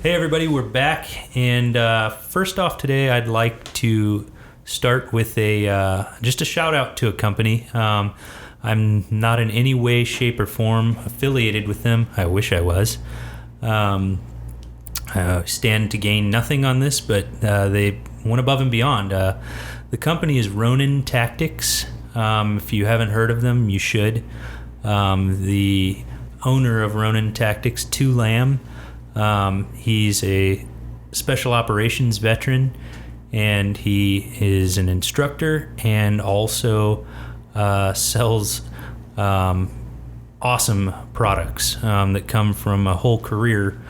Hey everybody, we're back, and first off today I'd like to start with just a shout out to a company. I'm not in any way, shape, or form affiliated with them. I wish I was. I stand to gain nothing on this, but they went above and beyond. The company is Ronin Tactics. If you haven't heard of them, you should. The owner of Ronin Tactics, Tu Lam, he's a special operations veteran, and he is an instructor and also sells awesome products that come from a whole career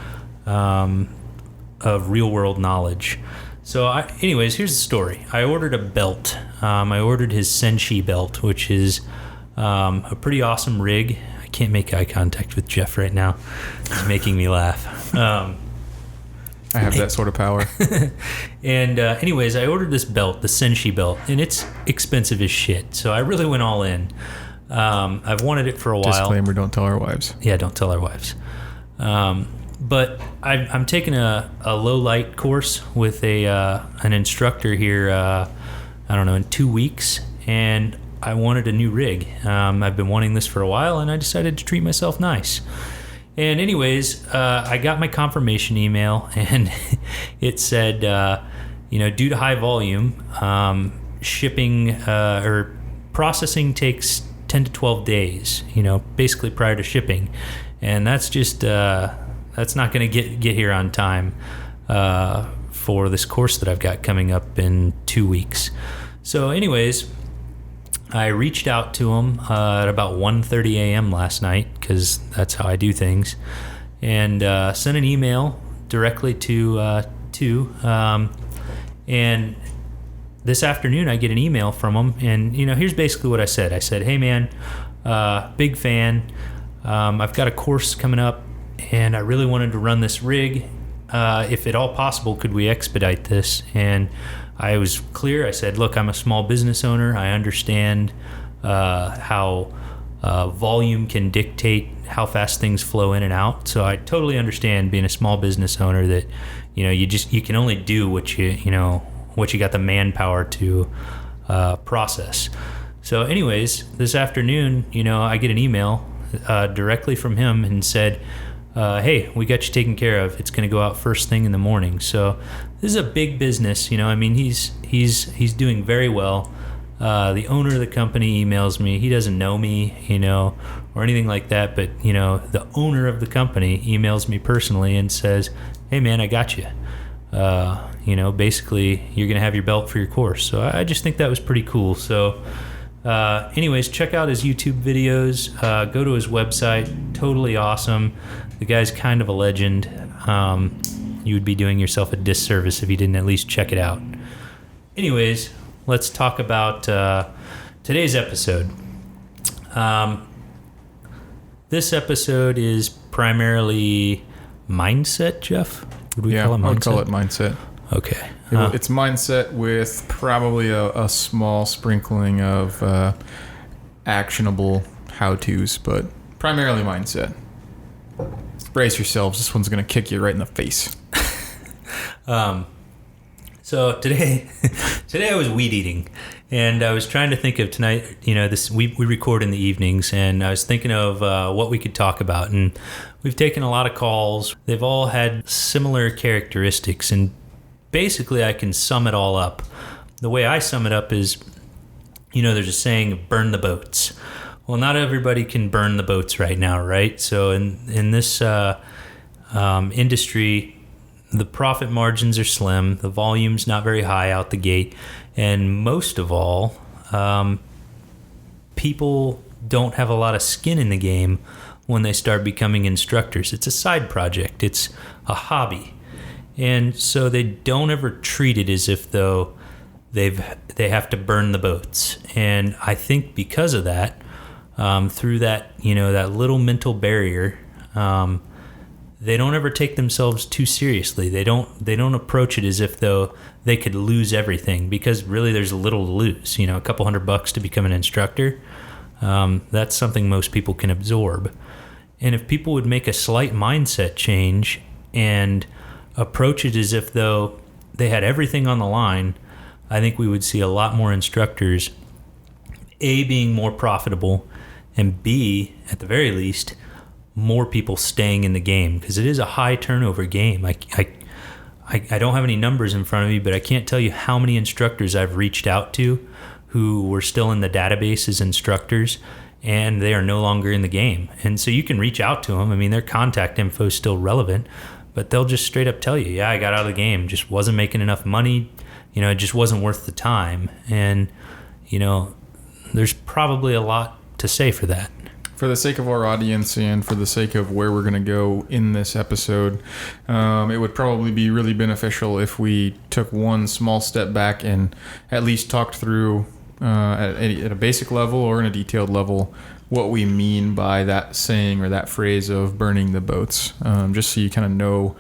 of real-world knowledge. So anyways, here's the story. I ordered a belt. I ordered his Senshi belt, which is a pretty awesome rig. I can't make eye contact with Jeff right now. He's making me laugh. I have that sort of power. And anyways, I ordered this belt, the Senshi belt, and it's expensive as shit. So I really went all in. I've wanted it for a while. Disclaimer, don't tell our wives. Yeah, don't tell our wives. But I'm taking a low light course with an instructor here, in 2 weeks, and I wanted a new rig. I've been wanting this for a while, and I decided to treat myself nice. And anyways, I got my confirmation email, and it said, due to high volume, shipping or processing takes 10 to 12 days, basically prior to shipping. And that's just, that's not going to get here on time for this course that I've got coming up in 2 weeks. So anyways, I reached out to him at about 1:30 a.m. last night, because that's how I do things, and sent an email directly to and this afternoon I get an email from him, and here's basically what I said. I said, hey man, big fan. I've got a course coming up, and I really wanted to run this rig. If at all possible, could we expedite this? And I was clear. I said, look, I'm a small business owner. I understand how volume can dictate how fast things flow in and out. So I totally understand, being a small business owner, that you can only do what you got the manpower to process. So anyways, this afternoon, I get an email directly from him and said, hey, we got you taken care of. It's going to go out first thing in the morning. So this is a big business, he's doing very well. The owner of the company emails me. He doesn't know me, or anything like that, but the owner of the company emails me personally and says, hey man, I got you. Basically you're going to have your belt for your course. So I just think that was pretty cool. So anyways, check out his YouTube videos, go to his website. Totally awesome. The guy's kind of a legend. You would be doing yourself a disservice if you didn't at least check it out. Anyways, let's talk about today's episode. This episode is primarily mindset, Jeff? Would we call it mindset? I would call it mindset. Okay. It's mindset with probably a small sprinkling of actionable how-tos, but primarily mindset. Brace yourselves. This one's going to kick you right in the face. So today I was weed eating, and I was trying to think of tonight, we record in the evenings, and I was thinking of what we could talk about, and we've taken a lot of calls. They've all had similar characteristics, and basically I can sum it all up. The way I sum it up is, there's a saying, burn the boats. Well, not everybody can burn the boats right now, right? So in this industry, the profit margins are slim, the volume's not very high out the gate, and most of all, people don't have a lot of skin in the game when they start becoming instructors. It's a side project, it's a hobby, and so they don't ever treat it as if though they have to burn the boats. And I think because of that, through that that little mental barrier, they don't ever take themselves too seriously. They don't approach it as if though they could lose everything, because really there's little to lose. A couple $100 to become an instructor. That's something most people can absorb. And if people would make a slight mindset change and approach it as if though they had everything on the line, I think we would see a lot more instructors, A, being more profitable, and B, at the very least, more people staying in the game, because it is a high turnover game. I don't have any numbers in front of me, but I can't tell you how many instructors I've reached out to who were still in the database as instructors, and they are no longer in the game. And so you can reach out to them. I mean, their contact info is still relevant, but they'll just straight up tell you, yeah, I got out of the game, just wasn't making enough money, it just wasn't worth the time. And, there's probably a lot to say for that. For the sake of our audience and for the sake of where we're going to go in this episode, it would probably be really beneficial if we took one small step back and at least talked through at a basic level or in a detailed level what we mean by that saying or that phrase of burning the boats, just so you kind of know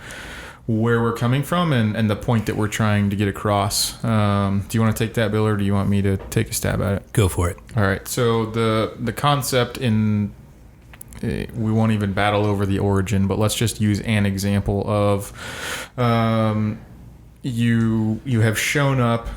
where we're coming from and the point that we're trying to get across. Do you want to take that, Bill, or do you want me to take a stab at it? Go for it. All right. So the concept we won't even battle over the origin, but let's just use an example of you have shown up.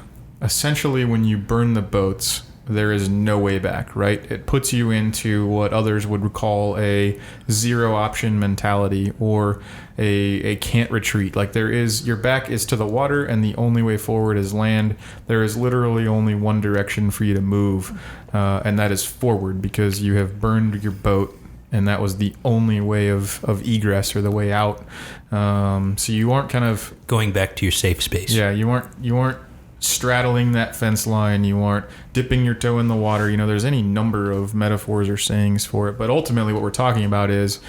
Essentially, when you burn the boats, there is no way back, right? It puts you into what others would call a zero option mentality or a can't retreat. Like your back is to the water and the only way forward is land. There is literally only one direction for you to move, and that is forward, because you have burned your boat and that was the only way of egress or the way out. So you aren't kind of going back to your safe space. Yeah, you aren't straddling that fence line, you aren't dipping your toe in the water. There's any number of metaphors or sayings for it, but ultimately what we're talking about is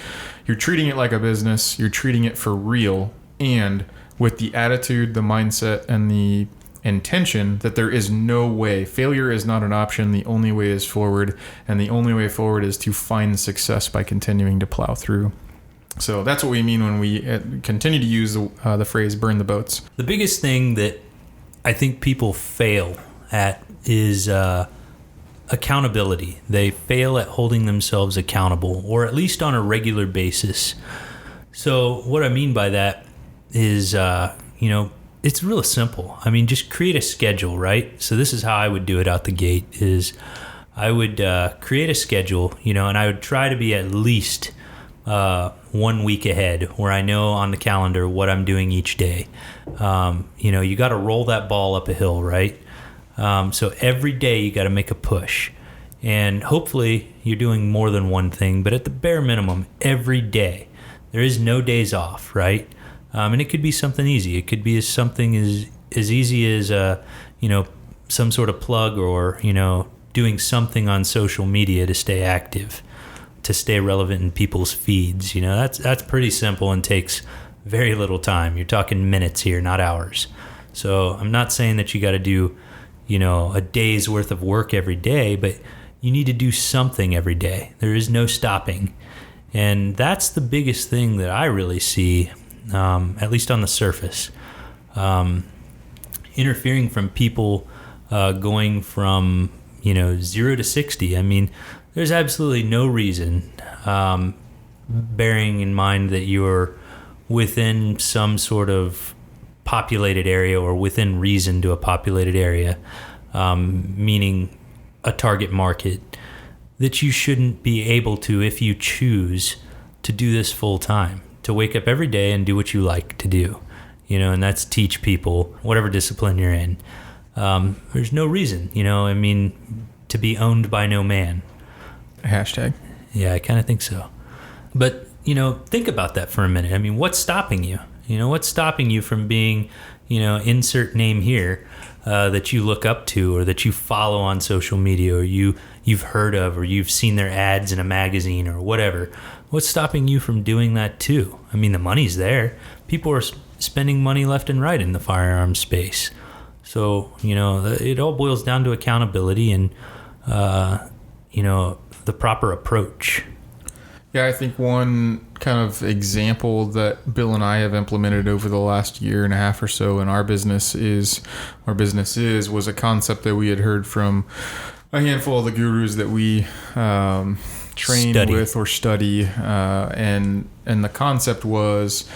you're treating it like a business, you're treating it for real, and with the attitude, the mindset, and the intention that there is no way. Failure is not an option. The only way is forward, and the only way forward is to find success by continuing to plow through. So that's what we mean when we continue to use the phrase burn the boats. The biggest thing that I think people fail at is accountability. They fail at holding themselves accountable, or at least on a regular basis. So what I mean by that is, it's real simple. I mean, just create a schedule, right? So this is how I would do it out the gate is I would create a schedule, and I would try to be at least 1 week ahead, where I know on the calendar what I'm doing each day. You got to roll that ball up a hill, right? So every day you got to make a push, and hopefully you're doing more than one thing, but at the bare minimum, every day there is no days off, right? And it could be something easy. It could be something as easy as some sort of plug, or doing something on social media to stay active, to stay relevant in people's feeds. That's pretty simple and takes very little time. You're talking minutes here, not hours. So I'm not saying that you got to do, a day's worth of work every day, but you need to do something every day. There is no stopping. And that's the biggest thing that I really see, at least on the surface. Interfering from people going from, 0 to 60. I mean, there's absolutely no reason, bearing in mind that you're within some sort of populated area or within reason to a populated area, meaning a target market, that you shouldn't be able to, if you choose, to do this full time, to wake up every day and do what you like to do, and that's teach people whatever discipline you're in. There's no reason, to be owned by no man. Hashtag. Yeah, I kind of think so. But, think about that for a minute. I mean, what's stopping you? What's stopping you from being, insert name here, that you look up to or that you follow on social media or you've heard of or you've seen their ads in a magazine or whatever. What's stopping you from doing that too? I mean, the money's there. People are spending money left and right in the firearms space. So, it all boils down to accountability and, the proper approach. Yeah, I think one kind of example that Bill and I have implemented over the last year and a half or so in our business was a concept that we had heard from a handful of the gurus that we train with or study. And the concept was,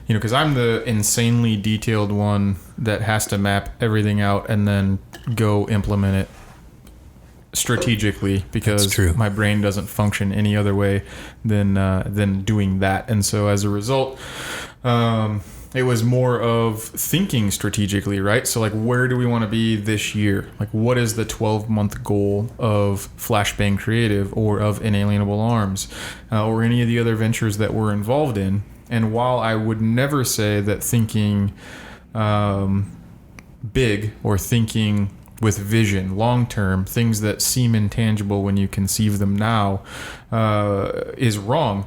because I'm the insanely detailed one that has to map everything out and then go implement it strategically, because my brain doesn't function any other way than doing that. And so as a result, it was more of thinking strategically, right? So like, where do we want to be this year? Like, what is the 12-month goal of Flashbang Creative or of Inalienable Arms or any of the other ventures that we're involved in? And while I would never say that thinking big or thinking with vision, long-term, things that seem intangible when you conceive them now is wrong,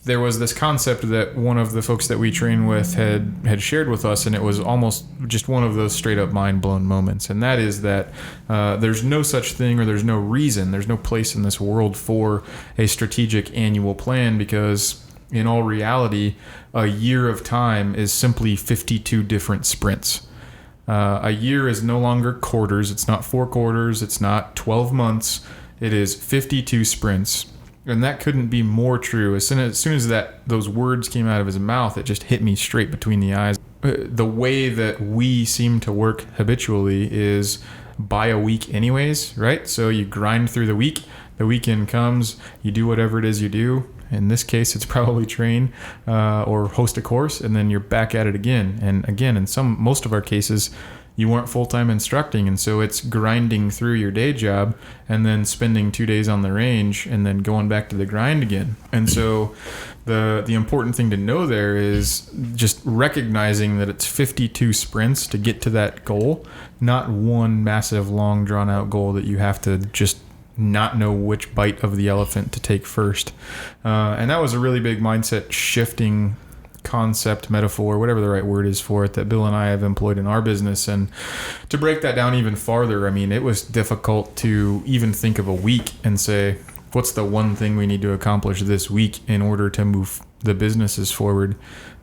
there was this concept that one of the folks that we train with had shared with us, and it was almost just one of those straight up mind blown moments. And that is that there's no such thing, or there's no reason, there's no place in this world for a strategic annual plan, because in all reality, a year of time is simply 52 different sprints. A year is no longer quarters. It's not 4 quarters. It's not 12 months. It is 52 sprints. And that couldn't be more true. As soon as those words came out of his mouth, it just hit me straight between the eyes. The way that we seem to work habitually is by a week anyways, right? So you grind through the week. The weekend comes. You do whatever it is you do. In this case, it's probably train or host a course, and then you're back at it again. And again, in most of our cases, you weren't full-time instructing, and so it's grinding through your day job and then spending 2 days on the range and then going back to the grind again. And so the important thing to know there is just recognizing that it's 52 sprints to get to that goal, not one massive, long, drawn-out goal that you have to just not know which bite of the elephant to take first. And that was a really big mindset shifting concept, metaphor, whatever the right word is for it, that Bill and I have employed in our business. And to break that down even farther, I mean, it was difficult to even think of a week and say, what's the one thing we need to accomplish this week in order to move the businesses forward,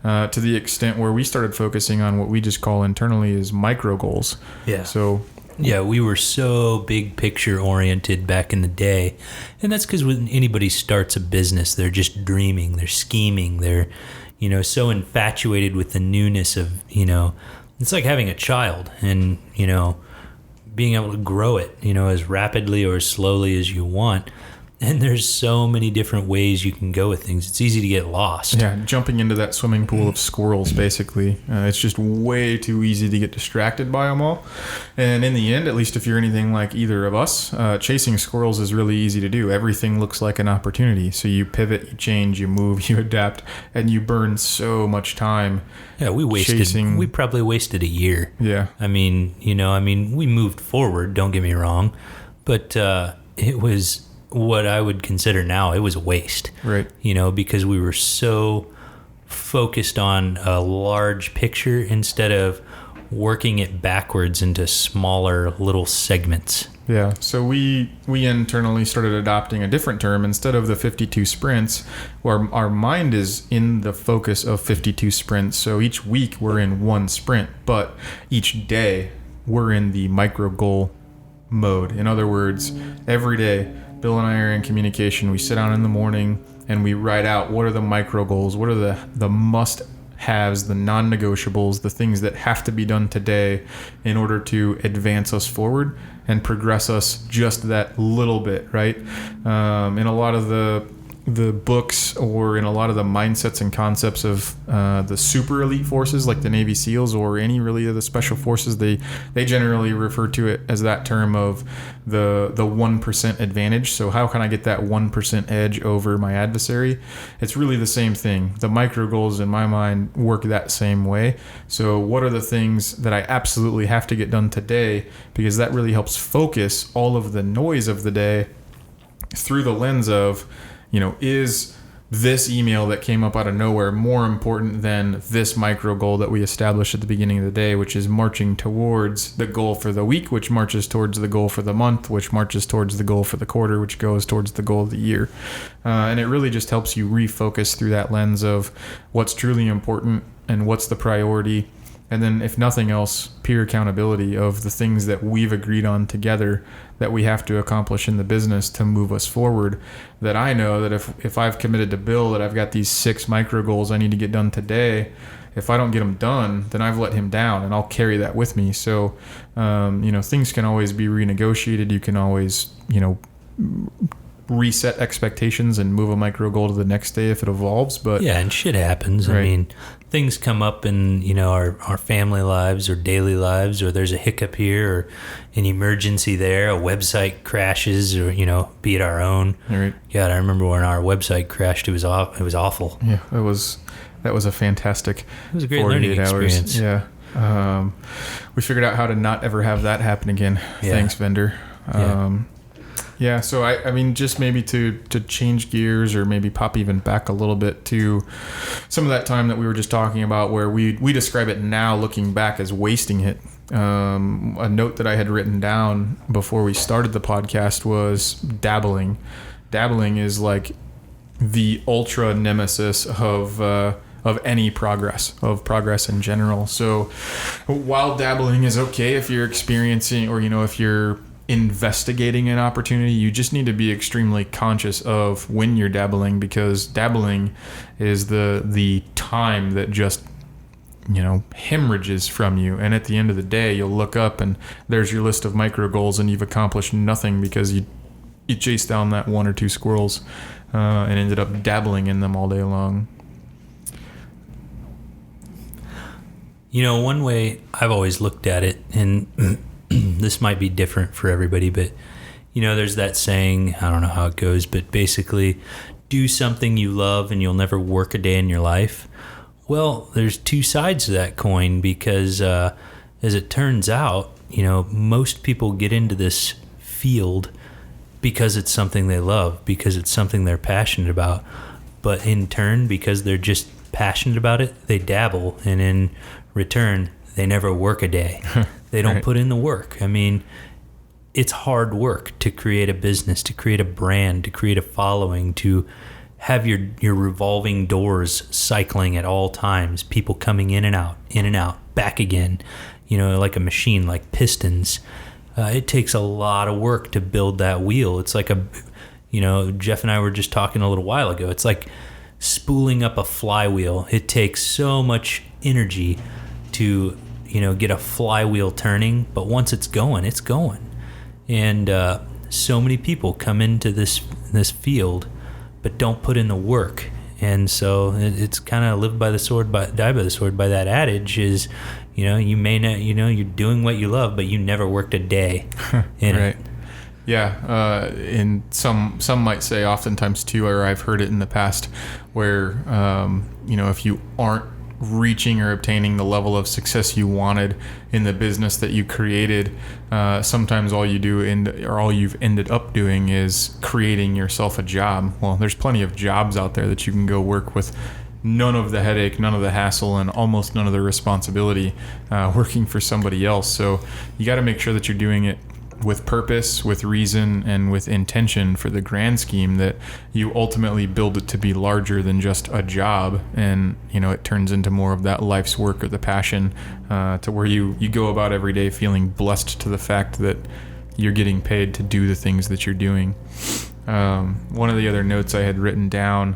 to the extent where we started focusing on what we just call internally as micro goals. Yeah. So yeah, we were so big picture oriented back in the day. And that's because when anybody starts a business, they're just dreaming, they're scheming, they're so infatuated with the newness of, it's like having a child and, being able to grow it, as rapidly or as slowly as you want. And there's so many different ways you can go with things. It's easy to get lost. Yeah, jumping into that swimming pool of squirrels, basically. It's just way too easy to get distracted by them all. And in the end, at least if you're anything like either of us, chasing squirrels is really easy to do. Everything looks like an opportunity. So you pivot, you change, you move, you adapt, and you burn so much time. Yeah, we probably wasted a year. Yeah. I mean, we moved forward, don't get me wrong, but it was what I would consider now, it was a waste. Right. Because we were so focused on a large picture instead of working it backwards into smaller little segments. Yeah. So we internally started adopting a different term. Instead of the 52 sprints, where our mind is in the focus of 52 sprints. So each week we're in one sprint, but each day we're in the micro goal mode. In other words, every day Bill and I are in communication. We sit down in the morning and we write out what are the micro goals, what are the must-haves, the non-negotiables, the things that have to be done today in order to advance us forward and progress us just that little bit, right? In a lot of the books or in a lot of the mindsets and concepts of the super elite forces like the Navy SEALs or any really of the special forces, they generally refer to it as that term of the 1% advantage. So how can I get that 1% edge over my adversary? It's really the same thing. The micro goals in my mind work that same way. So what are the things that I absolutely have to get done today? Because that really helps focus all of the noise of the day through the lens of, is this email that came up out of nowhere more important than this micro goal that we established at the beginning of the day, which is marching towards the goal for the week, which marches towards the goal for the month, which marches towards the goal for the quarter, which goes towards the goal of the year. And it really just helps you refocus through that lens of what's truly important and what's the priority And then, if nothing else, peer accountability of the things that we've agreed on together that we have to accomplish in the business to move us forward. That I know that if I've committed to Bill that I've got these 6 micro goals I need to get done today, if I don't get them done, then I've let him down, and I'll carry that with me. So, things can always be renegotiated. You can always, reset expectations and move a micro goal to the next day if it evolves. But yeah, and shit happens. Right. I mean, things come up in our family lives or daily lives, or there's a hiccup here or an emergency there, a website crashes, or be it our own. Right. God, I remember when our website crashed. It was awful. Yeah, that was a fantastic. It was a great learning experience. Yeah. We figured out how to not ever have that happen again. Yeah. Thanks, vendor. Yeah, so I mean, just maybe to change gears or maybe pop even back a little bit to some of that time that we were just talking about where we describe it now looking back as wasting it. A note that I had written down before we started the podcast was dabbling. Dabbling is like the ultra nemesis of any progress in general. So while dabbling is okay if you're experiencing or, if you're investigating an opportunity, you just need to be extremely conscious of when you're dabbling, because dabbling is the time that just hemorrhages from you, and at the end of the day you'll look up and there's your list of micro goals and you've accomplished nothing because you chased down that 1 or 2 squirrels and ended up dabbling in them all day long. One way I've always looked at it, and this might be different for everybody, but there's that saying, I don't know how it goes, but basically do something you love and you'll never work a day in your life. Well, there's 2 sides to that coin, because as it turns out, most people get into this field because it's something they love, because it's something they're passionate about. But in turn, because they're just passionate about it, they dabble, and in return, they never work a day. They don't Right. put in the work. I mean, it's hard work to create a business, to create a brand, to create a following, to have your revolving doors cycling at all times, people coming in and out, back again, like a machine, like pistons. It takes a lot of work to build that wheel. It's like Jeff and I were just talking a little while ago. It's like spooling up a flywheel. It takes so much energy to get a flywheel turning, but once it's going. And so many people come into this field but don't put in the work, and so it's kind of live by the sword, die by the sword. By that adage is, you may not, you're doing what you love, but you never worked a day in Right. it. Yeah, and some might say oftentimes too, or I've heard it in the past, where if you aren't reaching or obtaining the level of success you wanted in the business that you created, sometimes all you've ended up doing is creating yourself a job. Well, there's plenty of jobs out there that you can go work with none of the headache, none of the hassle, and almost none of the responsibility working for somebody else. So you got to make sure that you're doing it with purpose, with reason, and with intention for the grand scheme, that you ultimately build it to be larger than just a job, and it turns into more of that life's work or the passion, to where you go about every day feeling blessed to the fact that you're getting paid to do the things that you're doing. One of the other notes I had written down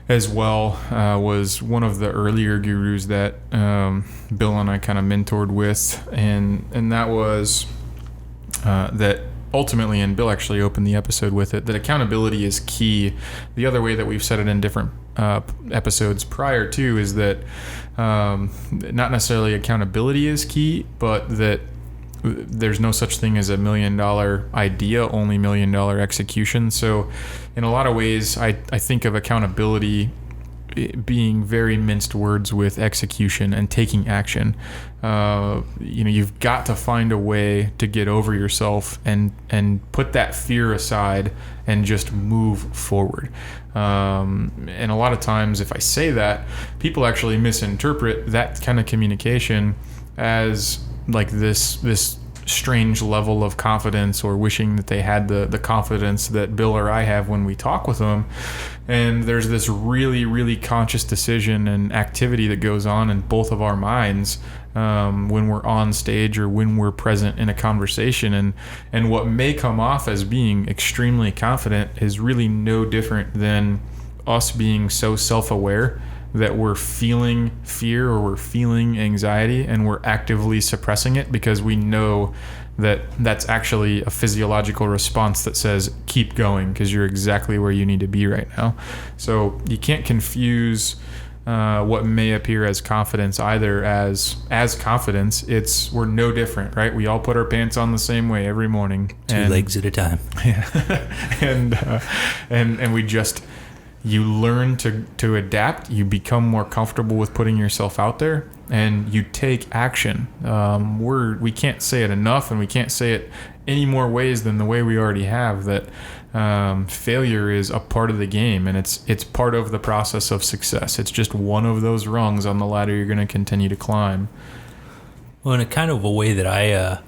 as well was one of the earlier gurus that Bill and I kind of mentored with, and that was that ultimately, and Bill actually opened the episode with it, that accountability is key. The other way that we've said it in different episodes prior to is that not necessarily accountability is key, but that there's no such thing as $1 million idea, only $1 million execution. So in a lot of ways, I think of accountability being very minced words with execution and taking action. You've got to find a way to get over yourself and put that fear aside and just move forward. And a lot of times, if I say that, people actually misinterpret that kind of communication as like this strange level of confidence, or wishing that they had the confidence that Bill or I have when we talk with them. And there's this really, really conscious decision and activity that goes on in both of our minds when we're on stage or when we're present in a conversation. And what may come off as being extremely confident is really no different than us being so self-aware that we're feeling fear or we're feeling anxiety, and we're actively suppressing it because we know that that's actually a physiological response that says keep going, because you're exactly where you need to be right now. So you can't confuse what may appear as confidence either as confidence. We're no different, right? We all put our pants on the same way every morning, two legs at a time. Yeah. and we just, you learn to adapt. You become more comfortable with putting yourself out there, and you take action. We can't say it enough, and we can't say it any more ways than the way we already have, that failure is a part of the game, and it's part of the process of success. It's just one of those rungs on the ladder you're going to continue to climb. Well, in a kind of a way that I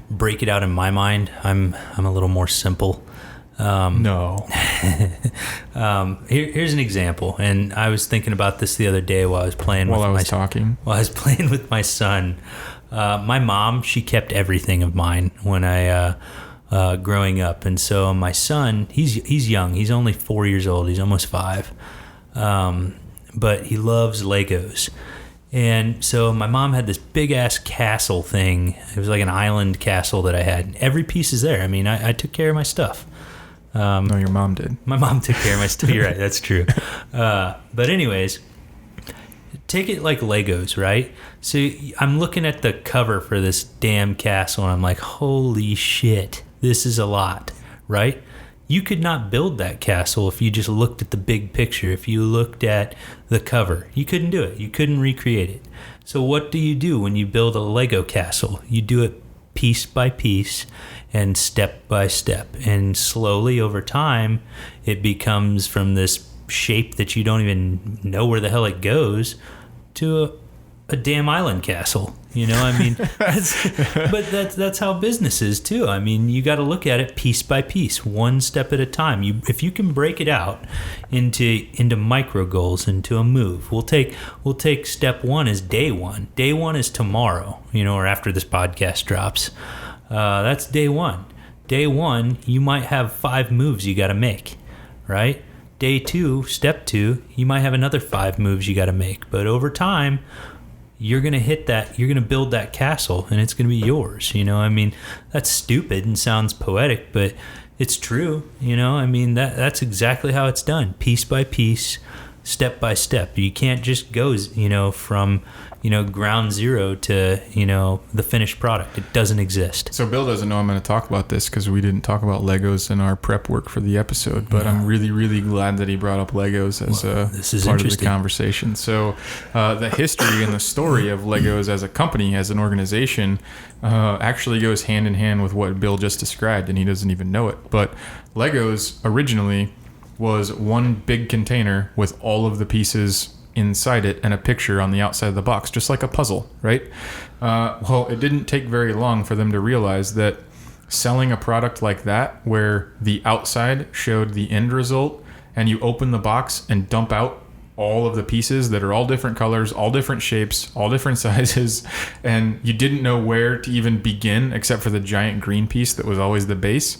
break it out in my mind, I'm a little more simple. No. Here's an example, and I was thinking about this the other day while I was playing with my son. My mom, she kept everything of mine when I growing up, and so my son, he's young. He's only 4 years old. He's almost 5, but he loves Legos. And so my mom had this big ass castle thing. It was like an island castle that I had. Every piece is there. I mean, I took care of my stuff. No, your mom did. My mom took care of my stuff. You're right. That's true. But anyways, take it like Legos, right? So I'm looking at the cover for this damn castle, and I'm like, holy shit, this is a lot, right? You could not build that castle if you just looked at the big picture. If you looked at the cover, you couldn't do it. You couldn't recreate it. So what do you do when you build a Lego castle? You do it piece by piece and step by step. And slowly over time, it becomes from this shape that you don't even know where the hell it goes to a damn island castle. You know, I mean, that's how business is too. I mean, you got to look at it piece by piece, one step at a time. If you can break it out into micro goals, into a move. We'll take step one as day one. Day one is tomorrow, or after this podcast drops. That's day one. Day one, you might have 5 moves you got to make, right? Day 2, step 2, you might have another 5 moves you got to make. But over time, you're going to hit that, you're going to build that castle, and it's going to be yours. I mean, that's stupid and sounds poetic, but it's true. I mean, that's exactly how it's done, piece by piece, step by step. You can't just go, from, ground zero to, the finished product. It doesn't exist. So Bill doesn't know I'm going to talk about this because we didn't talk about Legos in our prep work for the episode, but I'm really, really glad that he brought up Legos as part of the conversation. So the history and the story of Legos as a company, as an organization, actually goes hand in hand with what Bill just described, and he doesn't even know it. But Legos originally was one big container with all of the pieces inside it and a picture on the outside of the box, just like a puzzle, right? Well, it didn't take very long for them to realize that selling a product like that, where the outside showed the end result, and you open the box and dump out all of the pieces that are all different colors, all different shapes, all different sizes, and you didn't know where to even begin except for the giant green piece that was always the base.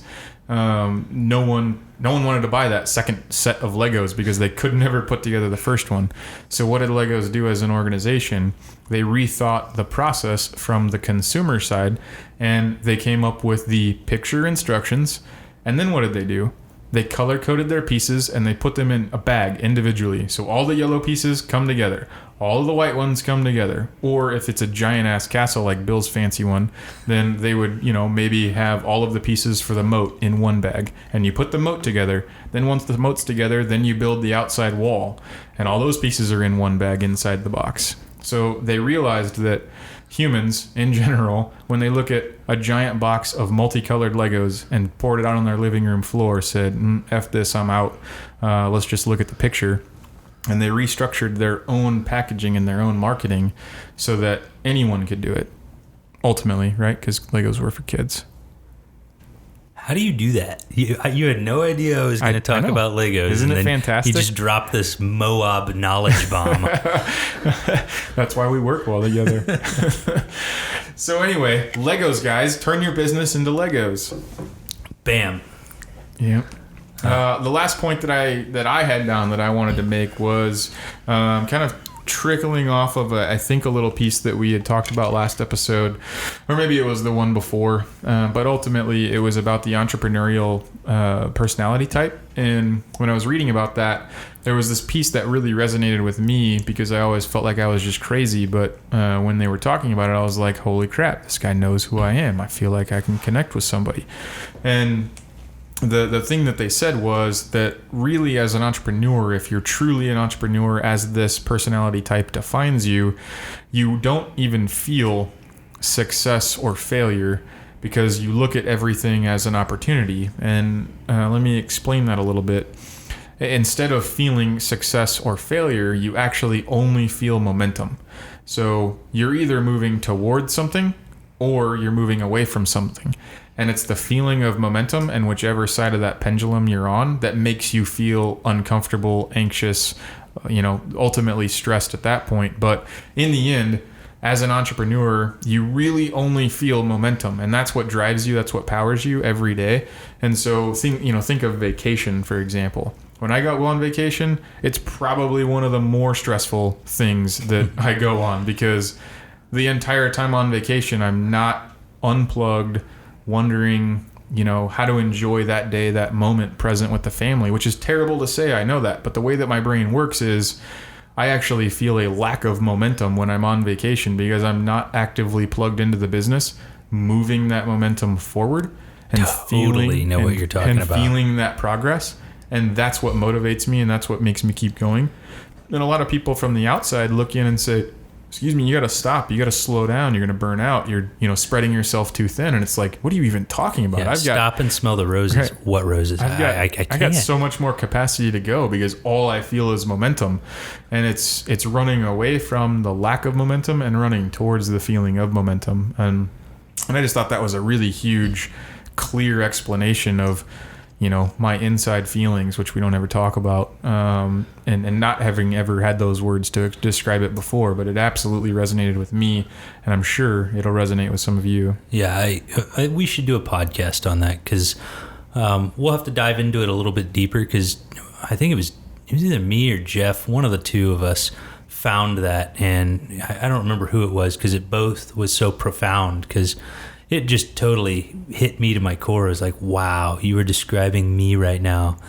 No one wanted to buy that second set of Legos because they could never put together the first one. So what did Legos do as an organization? They rethought the process from the consumer side, and they came up with the picture instructions. And then what did they do? They color-coded their pieces, and they put them in a bag individually. So all the yellow pieces come together. All of the white ones come together. Or if it's a giant-ass castle like Bill's fancy one, then they would, maybe have all of the pieces for the moat in one bag. And you put the moat together. Then once the moat's together, then you build the outside wall. And all those pieces are in one bag inside the box. So they realized that humans in general, when they look at a giant box of multicolored Legos and poured it out on their living room floor, said, F this, I'm out. Let's just look at the picture. And they restructured their own packaging and their own marketing so that anyone could do it. ultimately, right? Because Legos were for kids. How do you do that? You had no idea I was going to talk about Legos. Isn't and it then fantastic? You just dropped this MOAB knowledge bomb. That's why we work well together. So anyway, Legos, guys. Turn your business into Legos. Bam. Yeah. The last point that I had down that I wanted to make was kind of trickling off of I think a little piece that we had talked about last episode, or maybe it was the one before, but ultimately it was about the entrepreneurial personality type. And when I was reading about that, there was this piece that really resonated with me because I always felt like I was just crazy, but when they were talking about it, I was like, holy crap, this guy knows who I am. I feel like I can connect with somebody. And the thing that they said was that really, as an entrepreneur, if you're truly an entrepreneur as this personality type defines you, you don't even feel success or failure because you look at everything as an opportunity. And let me explain that a little bit. Instead of feeling success or failure, you actually only feel momentum. So you're either moving towards something or you're moving away from something. And it's the feeling of momentum and whichever side of that pendulum you're on that makes you feel uncomfortable, anxious, ultimately stressed at that point. But in the end, as an entrepreneur, you really only feel momentum, and that's what drives you. That's what powers you every day. And so think of vacation, for example. When I go on vacation, it's probably one of the more stressful things that I go on because the entire time on vacation, I'm not unplugged, wondering, how to enjoy that day, that moment present with the family, which is terrible to say. I know that. But the way that my brain works is I actually feel a lack of momentum when I'm on vacation because I'm not actively plugged into the business, moving that momentum forward and feeling that progress. And that's what motivates me. And that's what makes me keep going. And a lot of people from the outside look in and say, excuse me, you got to stop. You got to slow down. You're going to burn out. You're, spreading yourself too thin. And it's like, what are you even talking about? Yeah, stop and smell the roses. Right. What roses? I got so much more capacity to go because all I feel is momentum. And it's running away from the lack of momentum and running towards the feeling of momentum. And I just thought that was a really huge, clear explanation of, my inside feelings, which we don't ever talk about, and not having ever had those words to describe it before, but it absolutely resonated with me, and I'm sure it'll resonate with some of you. Yeah, we should do a podcast on that because we'll have to dive into it a little bit deeper because I think it was either me or Jeff, one of the two of us, found that, and I don't remember who it was because it both was so profound because it just totally hit me to my core. It was like, wow, you were describing me right now.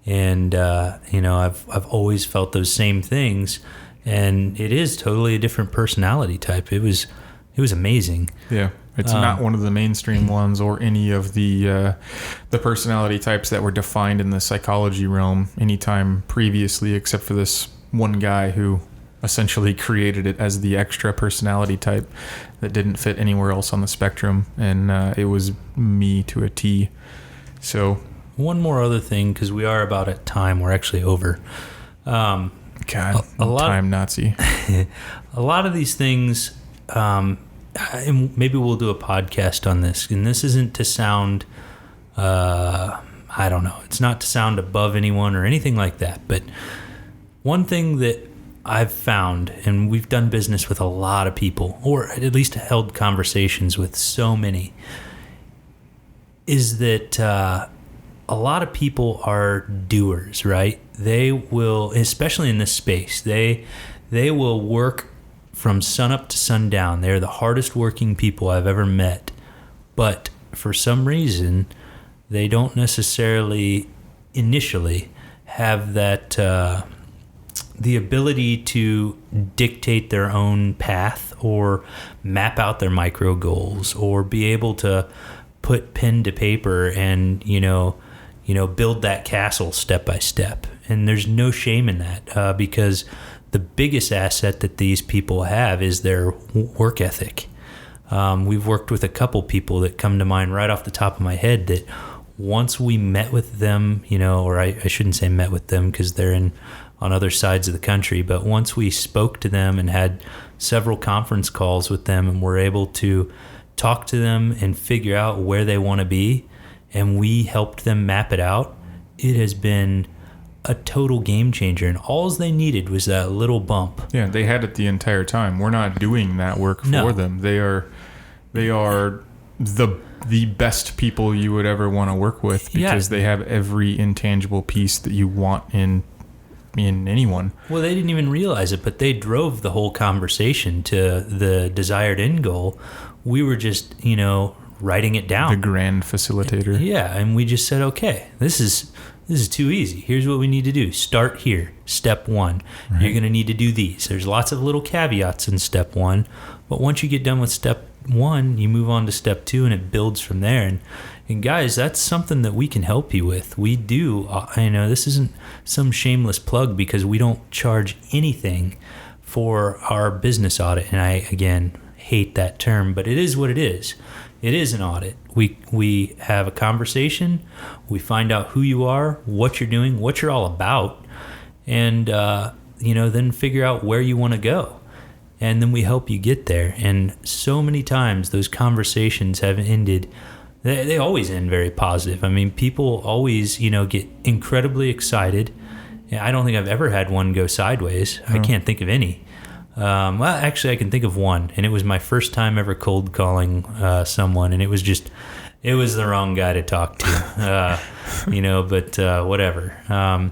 And, I've always felt those same things. And it is totally a different personality type. It was amazing. Yeah. It's not one of the mainstream ones or any of the personality types that were defined in the psychology realm anytime previously, except for this one guy who essentially created it as the extra personality type that didn't fit anywhere else on the spectrum, and it was me to a T. So one more other thing, because we are about at time. We're actually over. God, time Nazi. A lot of these things, and maybe we'll do a podcast on this, and this isn't to sound I don't know, it's not to sound above anyone or anything like that, but one thing that I've found, and we've done business with a lot of people, or at least held conversations with so many, is that a lot of people are doers, right? They will, especially in this space, they will work from sunup to sundown. They're the hardest working people I've ever met. But for some reason, they don't necessarily initially have that the ability to dictate their own path or map out their micro goals or be able to put pen to paper and, build that castle step by step. And there's no shame in that because the biggest asset that these people have is their work ethic. We've worked with a couple people that come to mind right off the top of my head that once we met with them, or I shouldn't say met with them because they're on other sides of the country, but once we spoke to them and had several conference calls with them and were able to talk to them and figure out where they want to be, and we helped them map it out, it has been a total game changer. And all they needed was that little bump. Yeah, they had it the entire time. We're not doing that work for them. They are the best people you would ever want to work with, because they have every intangible piece that you want in anyone. Well, they didn't even realize it, but they drove the whole conversation to the desired end goal. We were just, writing it down. The grand facilitator. Yeah, and we just said, okay, this is too easy. Here's what we need to do. Start here. Step 1. Right. You're going to need to do these. There's lots of little caveats in step 1, but once you get done with step 1, you move on to step 2, and it builds from there. And guys, that's something that we can help you with. We do. I know this isn't some shameless plug, because we don't charge anything for our business audit. And I, again, hate that term, but it is what it is. It is an audit. We have a conversation. We find out who you are, what you're doing, what you're all about, and then figure out where you want to go. And then we help you get there. And so many times those conversations have ended. They always end very positive. I mean, people always, get incredibly excited. I don't think I've ever had one go sideways. I can't think of any. Well, actually, I can think of one, and it was my first time ever cold calling someone, and it was the wrong guy to talk to, but whatever.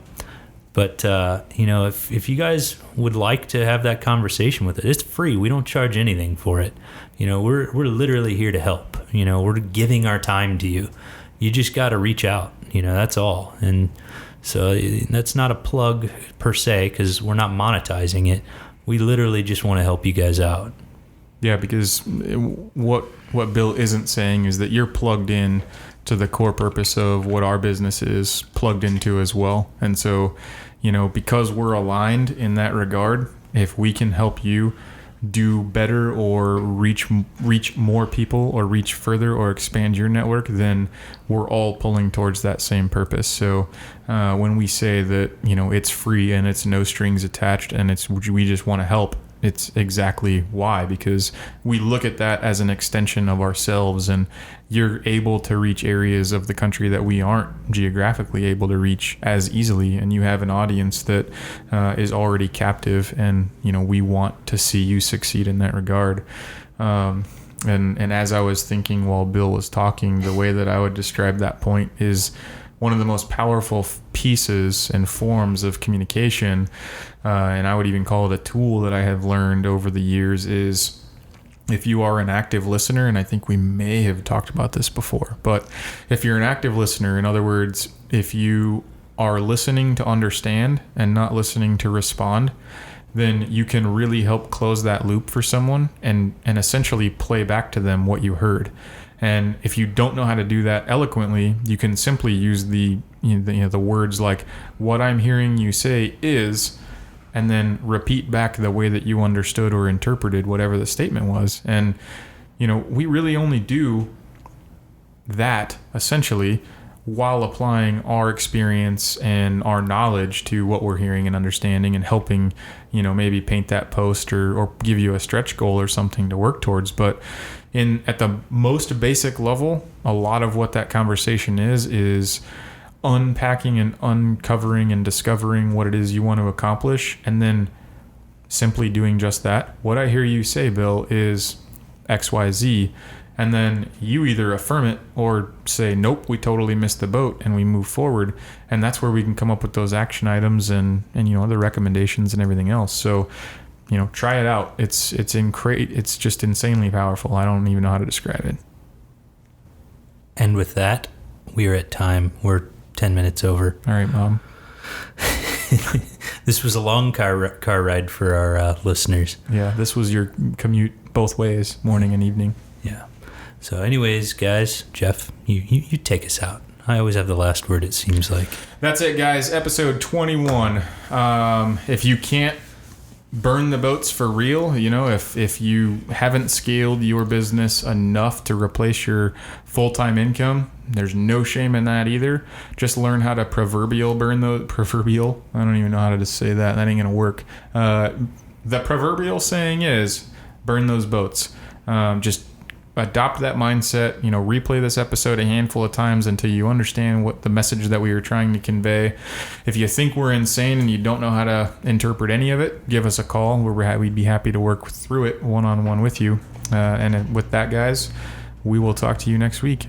If you guys would like to have that conversation with it, it's free. We don't charge anything for it. We're literally here to help. We're giving our time to you. You just got to reach out. That's all. And so that's not a plug per se, because we're not monetizing it. We literally just want to help you guys out. Yeah, because what Bill isn't saying is that you're plugged in to the core purpose of what our business is plugged into as well. And so, because we're aligned in that regard, if we can help you do better or reach more people or reach further or expand your network, then we're all pulling towards that same purpose. So when we say that, it's free and it's no strings attached and we just want to help, it's exactly why, because we look at that as an extension of ourselves, and you're able to reach areas of the country that we aren't geographically able to reach as easily, and you have an audience that is already captive, and we want to see you succeed in that regard. And as I was thinking while Bill was talking, the way that I would describe that point is one of the most powerful pieces and forms of communication, and I would even call it a tool that I have learned over the years, is if you are an active listener, and I think we may have talked about this before, but if you're an active listener, in other words, if you are listening to understand and not listening to respond, then you can really help close that loop for someone and essentially play back to them what you heard. And if you don't know how to do that eloquently, you can simply use the words like, what I'm hearing you say is, and then repeat back the way that you understood or interpreted whatever the statement was. And, we really only do that essentially while applying our experience and our knowledge to what we're hearing and understanding, and helping, maybe paint that post or give you a stretch goal or something to work towards. But at the most basic level, a lot of what that conversation is unpacking and uncovering and discovering what it is you want to accomplish, and then simply doing just that. What I hear you say, Bill, is XYZ, and then you either affirm it or say, nope, we totally missed the boat, and we move forward. And that's where we can come up with those action items and the recommendations and everything else. So try it out. It's just insanely powerful. I don't even know how to describe it. And with that, we are at time. We're 10 minutes over. All right, Mom. This was a long car ride for our listeners. Yeah, this was your commute both ways, morning and evening. Yeah. So anyways, guys, Jeff, you take us out. I always have the last word, it seems like. That's it, guys. Episode 21. If you can't burn the boats for real, if you haven't scaled your business enough to replace your full-time income, there's no shame in that either. Just learn how to I don't even know how to say that. That ain't gonna work. The proverbial saying is, burn those boats. Just adopt that mindset. Replay this episode a handful of times until you understand what the message that we were trying to convey. If you think we're insane and you don't know how to interpret any of it, give us a call. We'd be happy to work through it one-on-one with you. And with that, guys, we will talk to you next week.